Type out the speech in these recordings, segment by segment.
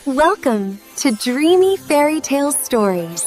Welcome to Dreamy Fairy Tale Stories.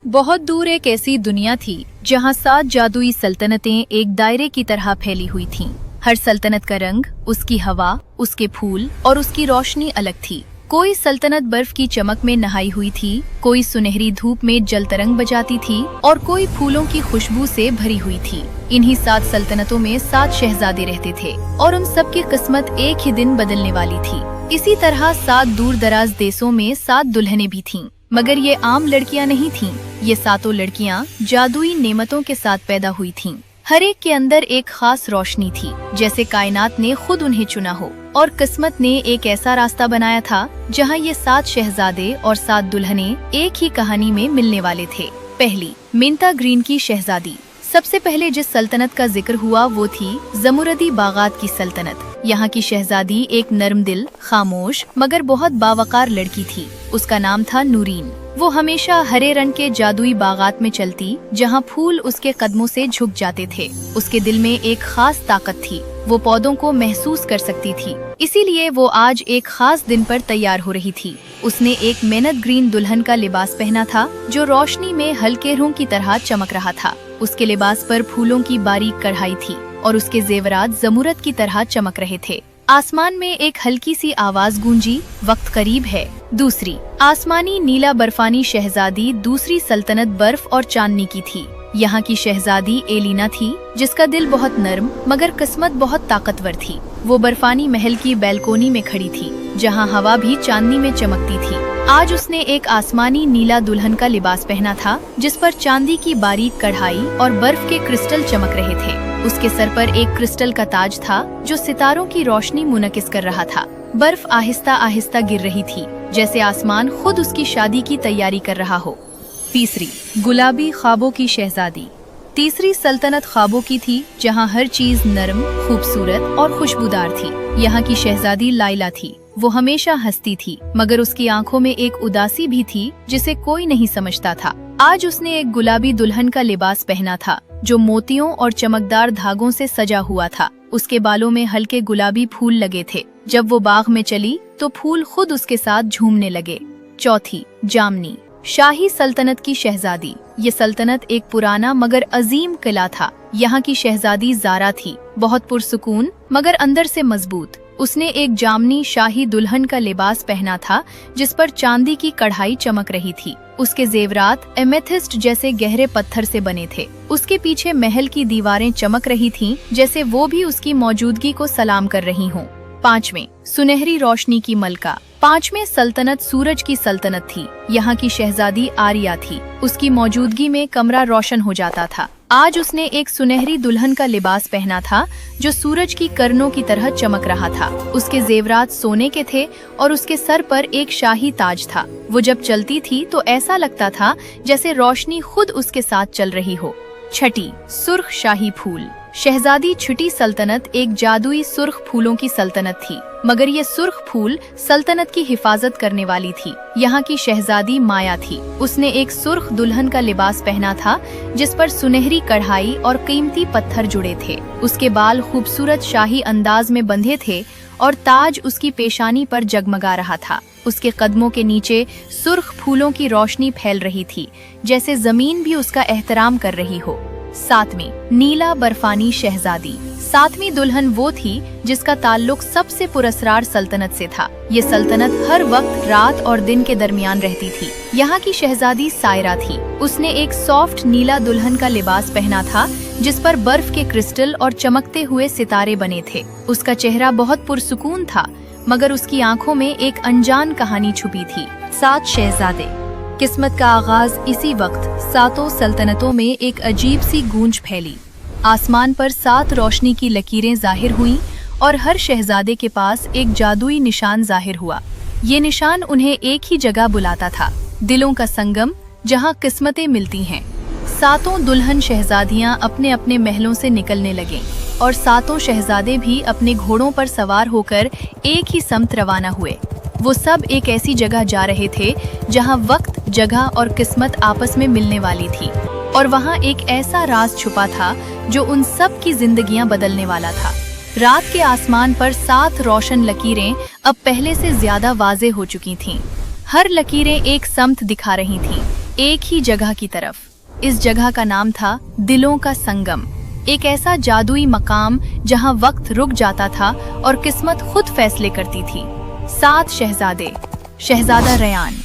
बहुत दूर एक ऐसी दुनिया थी जहाँ 7 जादुई सल्तनतें एक दायरे की तरह फैली हुई थीं। हर सल्तनत का रंग, उसकी हवा, उसके फूल और उसकी रोशनी अलग थी। कोई सल्तनत बर्फ की चमक में नहाई हुई थी, कोई सुनहरी धूप में जल तरंग बजाती थी और कोई फूलों की खुशबू से भरी हुई थी। इन्हीं 7 सल्तनतों में 7 शहजादे रहते थे और उन सब की किस्मत एक ही दिन बदलने वाली थी। इसी तरह 7 दूर दराज देशों में 7 दुल्हनें भी थीं, मगर ये आम लड़कियां नहीं थीं। ये 7 लड़कियां जादुई नेमतों के साथ पैदा हुई थीं। हर एक के अंदर एक खास रोशनी थी, जैसे कायनात ने खुद उन्हें चुना हो और किस्मत ने एक ऐसा रास्ता बनाया था जहां ये 7 शहजादे और 7 दुल्हनें एक ही कहानी में मिलने वाले थे। पहली, मिंता ग्रीन की शहजादी। सबसे पहले जिस सल्तनत का जिक्र हुआ वो थी जमुरदी बागात की सल्तनत। यहाँ की शहजादी एक नरम दिल, खामोश मगर बहुत बावकार लड़की थी। उसका नाम था नूरीन। वो हमेशा हरे रंग के जादुई बागात में चलती, जहाँ फूल उसके कदमों से झुक जाते थे। उसके दिल में एक खास ताकत थी, वो पौधों को महसूस कर सकती थी। इसीलिए वो आज एक खास दिन पर तैयार हो रही थी। उसने एक मेहनत ग्रीन दुल्हन का लिबास पहना था, जो रोशनी में हल्के रंग की तरह चमक रहा था। उसके लिबास पर फूलों की बारीक कढ़ाई थी और उसके जेवरात जमुरत की तरह चमक रहे थे। आसमान में एक हल्की सी आवाज गूंजी, वक्त करीब है। दूसरी, आसमानी नीला बर्फानी शहजादी दूसरी सल्तनत बर्फ और चांदनी की थी। यहाँ की शहजादी एलिना थी, जिसका दिल बहुत नर्म मगर किस्मत बहुत ताकतवर थी। वो बर्फानी महल की बैल्कोनी में खड़ी थी, जहाँ हवा भी चांदनी में चमकती थी। आज उसने एक आसमानी नीला दुल्हन का लिबास पहना था, जिस पर चांदी की बारीक कढ़ाई और बर्फ के क्रिस्टल चमक रहे थे। उसके सर पर एक क्रिस्टल का ताज था, जो सितारों की रोशनी मुनकिस कर रहा था। बर्फ आहिस्ता आहिस्ता गिर रही थी, जैसे आसमान खुद उसकी शादी की तैयारी कर रहा हो। तीसरी, गुलाबी ख्वाबों की शहजादी। तीसरी सल्तनत ख्वाबों की थी, जहाँ हर चीज नरम, खूबसूरत और खुशबूदार थी। यहाँ की शहजादी लाइला थी। वो हमेशा हंसती थी, मगर उसकी आंखों में एक उदासी भी थी जिसे कोई नहीं समझता था। आज उसने एक गुलाबी दुल्हन का लिबास पहना था, जो मोतियों और चमकदार धागों से सजा हुआ था। उसके बालों में हल्के गुलाबी फूल लगे थे। जब वो बाग में चली तो फूल खुद उसके साथ झूमने लगे। चौथी, जामनी, शाही सल्तनत की शहजादी। ये सल्तनत एक पुराना मगर अजीम किला था। यहाँ की शहजादी ज़ारा थी, बहुत पुरसुकून मगर अंदर से मजबूत। उसने एक जामनी शाही दुल्हन का लिबास पहना था, जिस पर चांदी की कढ़ाई चमक रही थी। उसके जेवरात एमेथिस्ट जैसे गहरे पत्थर से बने थे। उसके पीछे महल की दीवारें चमक रही थीं, जैसे वो भी उसकी मौजूदगी को सलाम कर रही हों। पांचवें, सुनहरी रोशनी की मलका। पांचवें सल्तनत सूरज की सल्तनत थी। यहाँ की शहजादी आरिया थी। उसकी मौजूदगी में कमरा रोशन हो जाता था। आज उसने एक सुनहरी दुल्हन का लिबास पहना था, जो सूरज की किरणों की तरह चमक रहा था। उसके जेवरात सोने के थे और उसके सर पर एक शाही ताज था। वो जब चलती थी तो ऐसा लगता था जैसे रोशनी खुद उसके साथ चल रही हो। छठी, सुर्ख शाही फूल। शहजादी छठी सल्तनत एक जादुई सुर्ख फूलों की सल्तनत थी, मगर ये सुर्ख फूल सल्तनत की हिफाजत करने वाली थी। यहाँ की शहजादी माया थी। उसने एक सुर्ख दुल्हन का लिबास पहना था, जिस पर सुनहरी कढ़ाई और कीमती पत्थर जुड़े थे। उसके बाल खूबसूरत शाही अंदाज में बंधे थे और ताज उसकी पेशानी पर जगमगा रहा था। उसके कदमों के नीचे सुर्ख फूलों की रोशनी फैल रही थी, जैसे जमीन भी उसका एहतराम कर रही हो। सातवीं, नीला बर्फानी शहजादी। सातवीं दुल्हन वो थी जिसका ताल्लुक सबसे पुरस्कार सल्तनत से था। ये सल्तनत हर वक्त रात और दिन के दरमियान रहती थी। यहाँ की शहजादी सायरा थी। उसने एक सॉफ्ट नीला दुल्हन का लिबास पहना था, जिस पर बर्फ के क्रिस्टल और चमकते हुए सितारे बने थे। उसका चेहरा बहुत पुरसुकून था, मगर उसकी आंखों में एक अनजान कहानी छुपी थी। 7 शहजादे। किस्मत का आगाज इसी वक्त 7 सल्तनतों में एक अजीब सी गूंज फैली। आसमान पर 7 रोशनी की लकीरें जाहिर हुईं और हर शहजादे के पास एक जादुई निशान जाहिर हुआ। ये निशान उन्हें एक ही जगह बुलाता था, दिलों का संगम, जहां किस्मतें मिलती हैं। 7 दुल्हन शहजादियां अपने अपने महलों से निकलने लगें और 7 शहजादे भी अपने घोड़ों पर सवार होकर एक ही समत रवाना हुए। वो सब एक ऐसी जगह जा रहे थे जहां वक्त, जगह और किस्मत आपस में मिलने वाली थी। और वहां एक ऐसा राज छुपा था जो उन सब की जिंदगियां बदलने वाला था। रात के आसमान पर 7 रोशन लकीरें अब पहले से ज्यादा वाज़ेह हो चुकी थीं। हर लकीरें एक समत दिखा रही थीं, एक ही जगह की तरफ। इस जगह का नाम था दिलों का संगम, एक ऐसा जादुई मकाम जहां वक्त रुक जाता था और किस्मत खुद फैसले करती थी। 7 शहजादे। शहजादा रयान।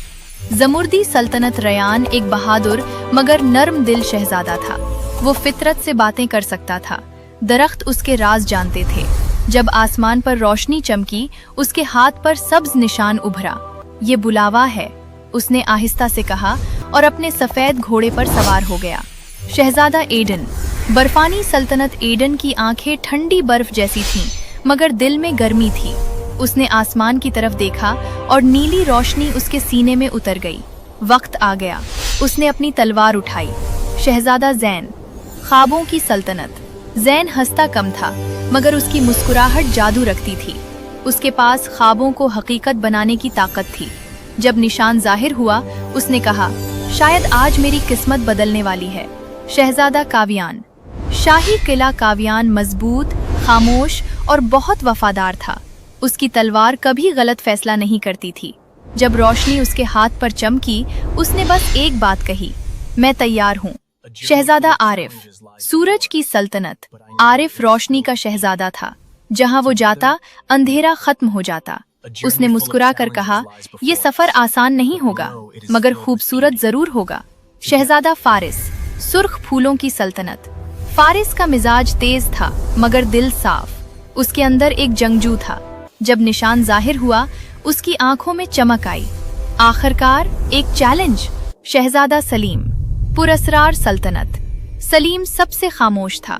जमुर्दी सल्तनत रयान एक बहादुर मगर नर्म दिल शहजादा था। वो फितरत से बातें कर सकता था, दरख्त उसके राज जानते थे। जब आसमान पर रोशनी चमकी, उसके हाथ पर सब्ज निशान उभरा। ये बुलावा है, उसने आहिस्ता से कहा और अपने सफेद घोड़े पर सवार हो गया। शहजादा एडन। बर्फानी सल्तनत एडन की आंखें ठंडी बर्फ जैसी थीं, मगर दिल में गर्मी थी। उसने आसमान की तरफ देखा और नीली रोशनी उसके सीने में उतर गई। वक्त आ गया, उसने अपनी तलवार उठाई। शहजादा ज़ैन। ख्वाबों की सल्तनत। ज़ैन हंसता कम था, मगर उसकी मुस्कुराहट जादू रखती थी। उसके पास ख्वाबों को हकीकत बनाने की ताकत थी। जब निशान जाहिर हुआ, उसने कहा, शायद आज मेरी किस्मत बदलने वाली है। शहजादा कावियान। शाही किला कावियान मजबूत, खामोश और बहुत वफादार था। उसकी तलवार कभी गलत फैसला नहीं करती थी। जब रोशनी उसके हाथ पर चमकी, उसने बस एक बात कही, मैं तैयार हूँ। शहजादा आरिफ। सूरज की सल्तनत। आरिफ रोशनी का शहजादा था। जहाँ वो जाता, अंधेरा खत्म हो जाता। उसने मुस्कुरा कर कहा, ये सफर आसान नहीं होगा, मगर खूबसूरत जरूर होगा। शहजादा फारिस। सुर्ख फूलों की सल्तनत। फारिस का मिजाज तेज था, मगर दिल साफ। उसके अंदर एक जंगजू था। जब निशान जाहिर हुआ, उसकी आंखों में चमक आई। आखिरकार एक चैलेंज। शहजादा सलीम। पुरस्रार सल्तनत। सलीम सबसे खामोश था।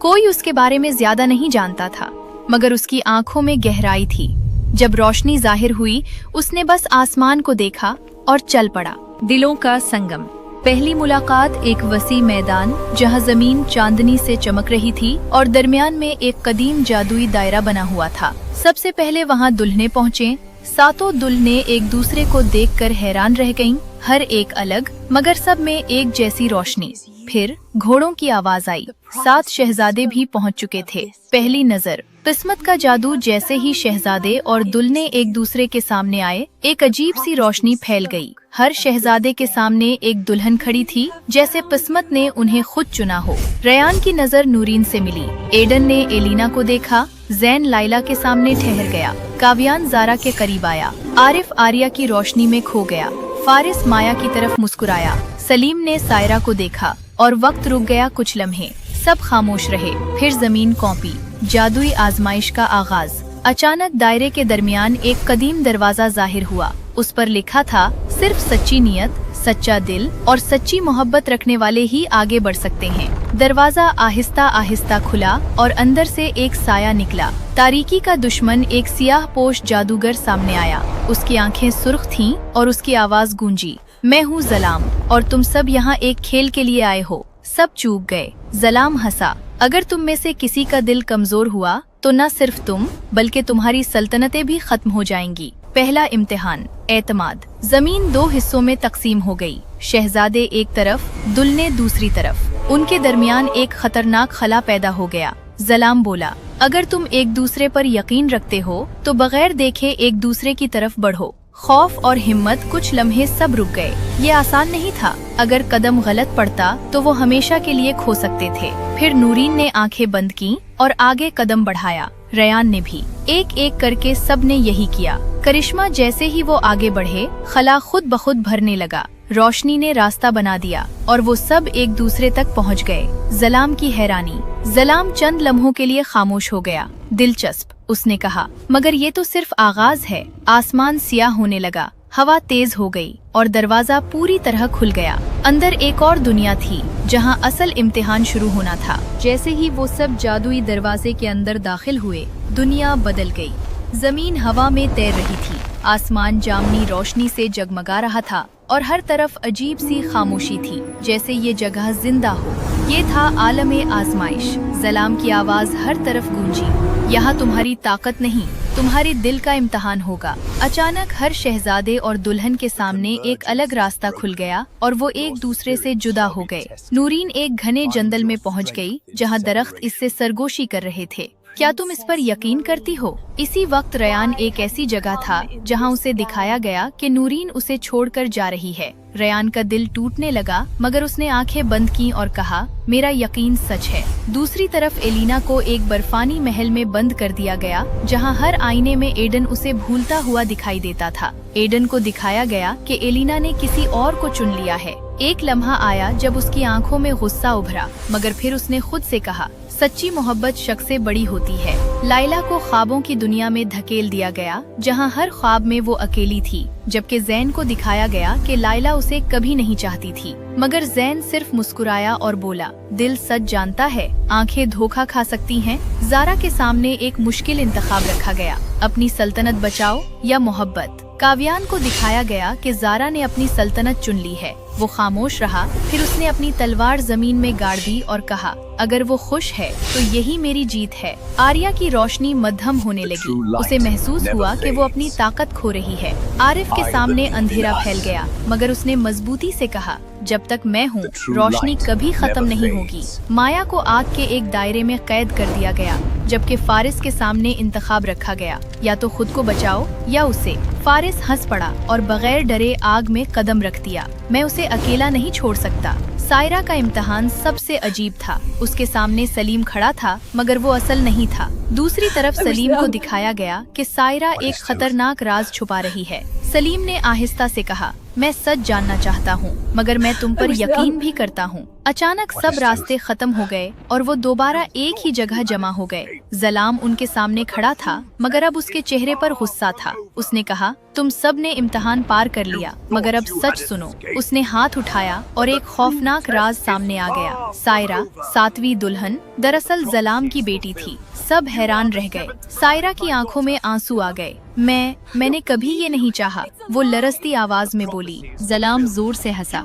कोई उसके बारे में ज्यादा नहीं जानता था, मगर उसकी आंखों में गहराई थी। जब रोशनी जाहिर हुई, उसने बस आसमान को देखा और चल पड़ा। दिलों का संगम। पहली मुलाकात एक वसी मैदान, जहां जमीन चांदनी से चमक रही थी और दरमियान में एक कदीम जादुई दायरा बना हुआ था। सबसे पहले वहां दुल्हनें पहुँचे। 7 दुल्हनें एक दूसरे को देखकर हैरान रह गईं, हर एक अलग, मगर सब में एक जैसी रोशनी। फिर घोड़ों की आवाज आई। 7 शहजादे भी पहुंच चुके थे। पहली नजर। किस्मत का जादू। जैसे ही शहजादे और दुल्हनें एक दूसरे के सामने आए, एक अजीब सी रोशनी फैल गई। हर शहजादे के सामने एक दुल्हन खड़ी थी, जैसे किस्मत ने उन्हें खुद चुना हो। रयान की नजर नूरीन से मिली। एडन ने एलिना को देखा। ज़ैन लाइला के सामने ठहर गया। कावियान ज़ारा के करीब आया। आरिफ आर्या की रोशनी में खो गया। फारिस माया की तरफ मुस्कुराया। सलीम ने सायरा को देखा और वक्त रुक गया कुछ लम्हे। सब खामोश रहे। फिर जमीन कौंपी। जादुई आजमाइश का आगाज। अचानक दायरे के दरमियान एक कदीम दरवाजा जाहिर हुआ। उस पर लिखा था, सिर्फ सच्ची नियत, सच्चा दिल और सच्ची मोहब्बत रखने वाले ही आगे बढ़ सकते हैं। दरवाजा आहिस्ता आहिस्ता खुला और अंदर से एक साया निकला। तारीकी का दुश्मन, एक सियाह पोश जादूगर सामने आया। उसकी आंखें सुर्ख थीं और उसकी आवाज गूंजी, मैं हूँ ज़लाम और तुम सब यहाँ एक खेल के लिए आए हो। सब चूक गए। ज़लाम हंसा, अगर तुम में से किसी का दिल कमजोर हुआ तो न सिर्फ तुम बल्कि तुम्हारी सल्तनतें भी खत्म हो जाएंगी। पहला इम्तिहान, एतमाद। जमीन 2 हिस्सों में तकसीम हो गई। शहजादे एक तरफ, दुल्हनें दूसरी तरफ। उनके दरमियान एक खतरनाक खला पैदा हो गया। ज़लाम बोला, अगर तुम एक दूसरे पर यकीन रखते हो तो बगैर देखे एक दूसरे की तरफ बढ़ो। खौफ और हिम्मत। कुछ लम्हे सब रुक गए। ये आसान नहीं था। अगर कदम गलत पड़ता तो वो हमेशा के लिए खो सकते थे। फिर नूरीन ने आंखें बंद की और आगे कदम बढ़ाया। रयान ने भी। एक एक करके सब ने यही किया। करिश्मा, जैसे ही वो आगे बढ़े, खला खुद ब खुद भरने लगा। रोशनी ने रास्ता बना दिया और वो सब एक दूसरे तक पहुंच गए। ज़लाम की हैरानी। ज़लाम चंद लम्हों के लिए खामोश हो गया। दिलचस्प, उसने कहा, मगर ये तो सिर्फ आगाज है। आसमान सियाह होने लगा। हवा तेज हो गई और दरवाजा पूरी तरह खुल गया। अंदर एक और दुनिया थी, जहां असल इम्तिहान शुरू होना था। जैसे ही वो सब जादुई दरवाजे के अंदर दाखिल हुए, दुनिया बदल गई। जमीन हवा में तैर रही थी। आसमान जामनी रोशनी से जगमगा रहा था और हर तरफ अजीब सी खामोशी थी, जैसे ये जगह जिंदा हो। ये था आलमे आजमाइश। ज़लाम की आवाज हर तरफ गूंजी, यहाँ तुम्हारी ताकत नहीं, तुम्हारे दिल का इम्तिहान होगा। अचानक हर शहजादे और दुल्हन के सामने एक अलग रास्ता खुल गया और वो एक दूसरे से जुदा हो गए। नूरीन एक घने जंगल में पहुंच गई, जहां दरख्त इससे सरगोशी कर रहे थे। क्या तुम इस पर यकीन करती हो? इसी वक्त रयान एक ऐसी जगह था जहां उसे दिखाया गया कि नूरीन उसे छोड़कर जा रही है। रयान का दिल टूटने लगा, मगर उसने आंखें बंद की और कहा, मेरा यकीन सच है। दूसरी तरफ एलिना को एक बर्फानी महल में बंद कर दिया गया, जहां हर आईने में एडन उसे भूलता हुआ दिखाई देता था। एडन को दिखाया गया कि एलिना ने किसी और को चुन लिया है। एक लम्हा आया जब उसकी आंखों में गुस्सा उभरा, मगर फिर उसने खुद से कहा, सच्ची मोहब्बत शक से बड़ी होती है। लाइला को ख्वाबों की दुनिया में धकेल दिया गया, जहां हर ख्वाब में वो अकेली थी, जबकि जैन को दिखाया गया कि लाइला उसे कभी नहीं चाहती थी। मगर जैन सिर्फ मुस्कुराया और बोला, दिल सच जानता है, आंखें धोखा खा सकती हैं। ज़ारा के सामने एक मुश्किल इंतखाब रखा गया, अपनी सल्तनत बचाओ या मोहब्बत। काव्यान को दिखाया गया कि ज़ारा ने अपनी सल्तनत चुन ली है। वो खामोश रहा, फिर उसने अपनी तलवार जमीन में गाड़ दी और कहा, अगर वो खुश है तो यही मेरी जीत है। आर्या की रोशनी मध्यम होने लगी। उसे महसूस हुआ कि वो अपनी ताकत खो रही है। आरिफ के सामने अंधेरा फैल गया, मगर उसने मजबूती से कहा, जब तक मैं हूँ, रोशनी कभी खत्म नहीं होगी। माया को आग के एक दायरे में कैद कर दिया गया, जबकि फारिस के सामने इंतखाब रखा गया, या तो खुद को बचाओ या उसे। फारिस हंस पड़ा और बगैर डरे आग में कदम रख दिया। मैं उसे अकेला नहीं छोड़ सकता। सायरा का इम्तिहान सबसे अजीब था। उसके सामने सलीम खड़ा था, मगर वो असल नहीं था। दूसरी तरफ सलीम को दिखाया गया कि सायरा एक खतरनाक राज छुपा रही है। सलीम ने आहिस्ता से कहा, मैं सच जानना चाहता हूँ, मगर मैं तुम पर यकीन भी करता हूँ। अचानक सब रास्ते खत्म हो गए और वो दोबारा एक ही जगह जमा हो गए। जलाम उनके सामने खड़ा था, मगर अब उसके चेहरे पर गुस्सा था। उसने कहा, तुम सब ने इम्तिहान पार कर लिया, मगर अब सच सुनो। उसने हाथ उठाया और एक खौफनाक राज सामने आ गया। सायरा, 7वीं दुल्हन, दरअसल जलाम की बेटी थी। सब हैरान रह गए। सायरा की आंखों में आंसू आ गए। मैंने कभी ये नहीं चाहा, वो लरसती आवाज में बोली। जलाम जोर से हंसा।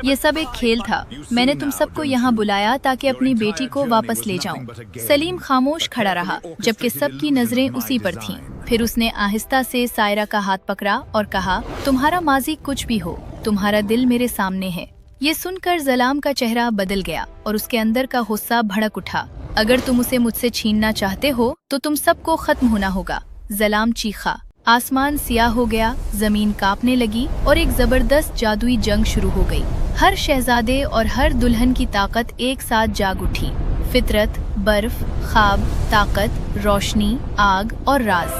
ये सब एक खेल था। मैंने तुम सबको यहाँ बुलाया ताकि अपनी बेटी को वापस ले जाऊं। सलीम खामोश खड़ा रहा, जबकि सबकी नजरें उसी पर थीं। फिर उसने आहिस्ता से सायरा का हाथ पकड़ा और कहा, तुम्हारा माजी कुछ भी हो, तुम्हारा दिल मेरे सामने है। ये सुनकर जलाम का चेहरा बदल गया और उसके अंदर का गुस्सा भड़क उठा। अगर तुम उसे मुझसे छीनना चाहते हो तो तुम सबको खत्म होना होगा। जलाम चीखा। आसमान सियाह हो गया, जमीन कांपने लगी और एक जबरदस्त जादुई जंग शुरू हो गई। हर शहजादे और हर दुल्हन की ताकत एक साथ जाग उठी। फितरत, बर्फ, ख्वाब, ताकत, रोशनी, आग और राज,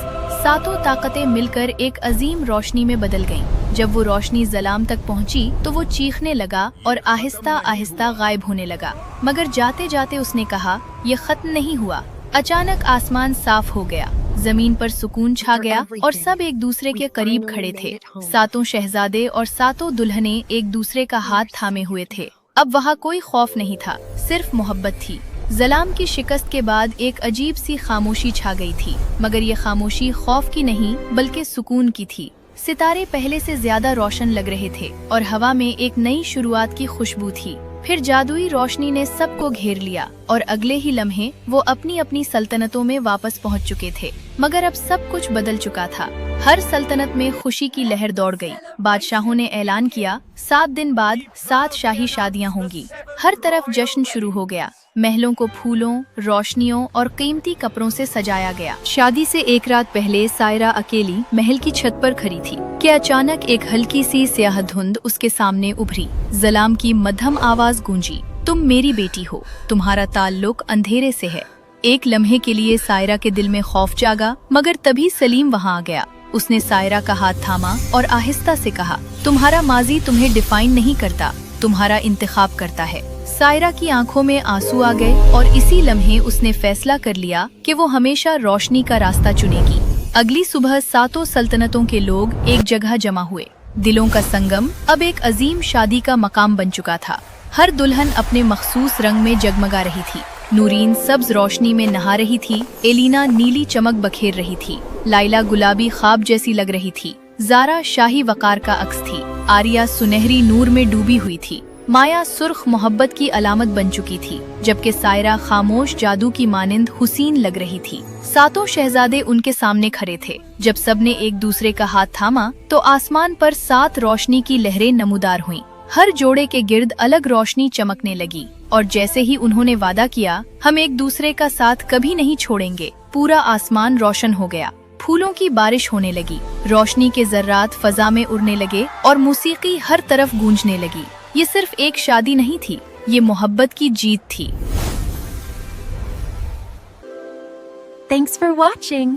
सातों ताकतें मिलकर एक अजीम रोशनी में बदल गईं। जब वो रोशनी जलाम तक पहुंची तो वो चीखने लगा और आहिस्ता आहिस्ता गायब होने लगा। मगर जाते जाते उसने कहा, ये खत्म नहीं हुआ। अचानक आसमान साफ हो गया, जमीन पर सुकून छा गया और सब एक दूसरे के करीब खड़े थे। सातों शहजादे और सातों दुल्हनें एक दूसरे का हाथ थामे हुए थे। अब वहाँ कोई खौफ नहीं था, सिर्फ मोहब्बत थी। जलाम की शिकस्त के बाद एक अजीब सी खामोशी छा गई थी, मगर ये खामोशी खौफ की नहीं बल्कि सुकून की थी। सितारे पहले से ज्यादा रोशन लग रहे थे और हवा में एक नई शुरुआत की खुशबू थी। फिर जादुई रोशनी ने सबको घेर लिया और अगले ही लम्हे वो अपनी अपनी सल्तनतों में वापस पहुंच चुके थे। मगर अब सब कुछ बदल चुका था। हर सल्तनत में खुशी की लहर दौड़ गई। बादशाहों ने ऐलान किया, 7 दिन बाद 7 शाही शादियां होंगी। हर तरफ जश्न शुरू हो गया। महलों को फूलों, रोशनियों और कीमती कपड़ों से सजाया गया। शादी से एक रात पहले सायरा अकेली महल की छत पर खड़ी थी कि अचानक एक हल्की सी स्याह धुंध उसके सामने उभरी। जलाम की मध्यम आवाज गूंजी, तुम मेरी बेटी हो, तुम्हारा ताल्लुक अंधेरे से है। एक लम्हे के लिए सायरा के दिल में खौफ जागा, मगर तभी सलीम वहाँ आ गया। उसने सायरा का हाथ थामा और आहिस्ता से कहा, तुम्हारा माजी तुम्हें डिफाइन नहीं करता, तुम्हारा इंतखाब करता है। सायरा की आंखों में आंसू आ गए और इसी लम्हे उसने फैसला कर लिया कि वो हमेशा रोशनी का रास्ता चुनेगी। अगली सुबह सातों सल्तनतों के लोग एक जगह जमा हुए। दिलों का संगम अब एक अजीम शादी का मकाम बन चुका था। हर दुल्हन अपने मखसूस रंग में जगमगा रही थी। नूरीन सब्ज रोशनी में नहा रही थी, एलिना नीली चमक बखेर रही थी, लाइला गुलाबी ख्वाब जैसी लग रही थी, ज़ारा शाही वकार का अक्स थी, आर्या सुनहरी नूर में डूबी हुई थी, माया सुर्ख मोहब्बत की अलामत बन चुकी थी, जबकि सायरा खामोश जादू की मानिंद हुसीन लग रही थी। सातों शहजादे उनके सामने खड़े थे। जब सबने एक दूसरे का हाथ थामा तो आसमान पर 7 रोशनी की लहरें नमूदार हुईं। हर जोड़े के गिर्द अलग रोशनी चमकने लगी और जैसे ही उन्होंने वादा किया, हम एक दूसरे का साथ कभी नहीं छोड़ेंगे, पूरा आसमान रोशन हो गया। फूलों की बारिश होने लगी, रोशनी के जर्रात फजा में उड़ने लगे और मौसीकी हर तरफ गूंजने लगी। ये सिर्फ एक शादी नहीं थी, ये मोहब्बत की जीत थी। Thanks for watching.